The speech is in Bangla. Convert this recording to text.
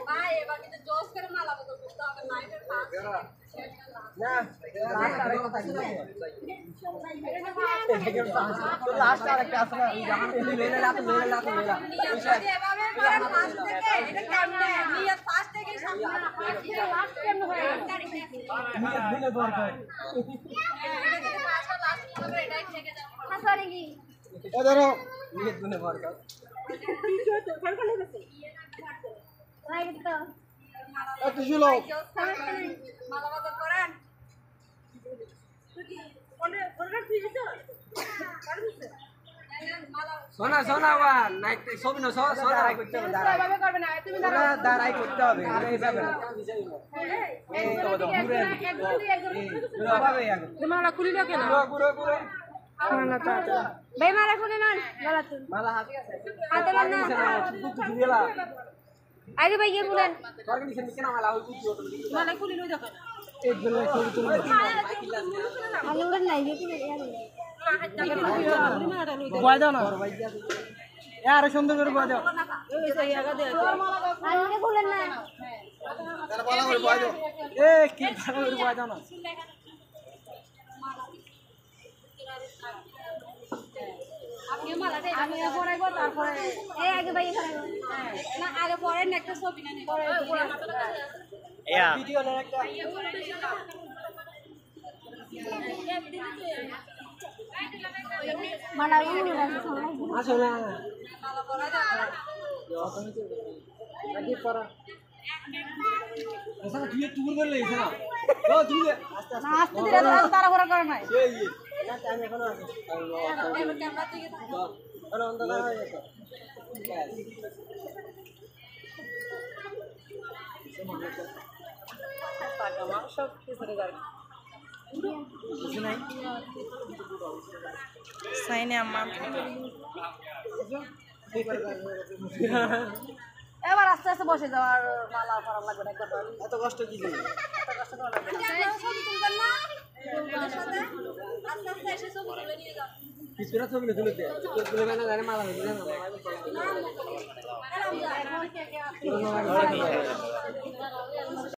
ভাই এবার কিন্তু জোস করে মালা বদল করতে হবে নাইটের পাঁচ না লাস্ট আর একটা আছে না লেলা লাত এভাবে করেন পাঁচ থেকে এটা কেমনে নিয়ত পাঁচ থেকে সামনে লাস্ট কেমনে হয় নিয়ত দিলে দরকার এটা যদি পাঁচটা লাস্ট হবে এটাই থেকে যাবে হাসারি কি ও ধরো নিয়ত দিলে দরকার রাইট তো এত শুলো মালা বদল করেন সোনা সোনা বা নাইট ছবি না সোনা দাঁড়াই করতে হবে এভাবে করবে না তুমি দাঁড়াই করতে হবে এইভাবে এই তো তো ঘুরে এইভাবে আগে মালা খুলিলো কেন ঘুরে ঘুরে না তো ভাই মালা খুলে না মালা তুল মালা হাতে আছে হাতে না বুদ্ধি দিলা আগে ভাই গিয়ে বলেন অর্গানাইজেশন কেন মালা ওই বুদ্ধি ওটা মালা খুলিলো দেখো এক দিন ছবি তুলে আমি ওর নাই দেখি বয় দাও না আরে সুন্দর করে বয় দাও আগে বলেন না তারা বলা করে বয় দাও এ কি ভালো করে বয় দাও না আপনি মালাটা আমি পরাইবো তারপরে এই আগে ভাই না আগে পরেন একটা ছবি না পরে ভিডিও না একটা মালা আসো না মালা পরা দাও নাকি পড়া এসা তুই টুর করলে এসা না ও তুই আস্তে আস্তে আস্তে ধীরে তাড়াহুড়া করে নাই এই না টাইম এখন আছে এবার ক্যামেরা দিকে তাকাও আরে অন্ধকার হয়ে গেছে সাইনে আম্মা এবার আস্তে আস্তে বসে যাও আর মালা পরা লাগবে না একবার এত কষ্ট কি জন্য ছবি তুলবেন না সাথে আস্তে আস্তে এসে ছবি তুলে নিয়ে যাও পিছনে ছবি তুলে দে তুলে না জানে মালা হয়ে না এখন কে কে আছে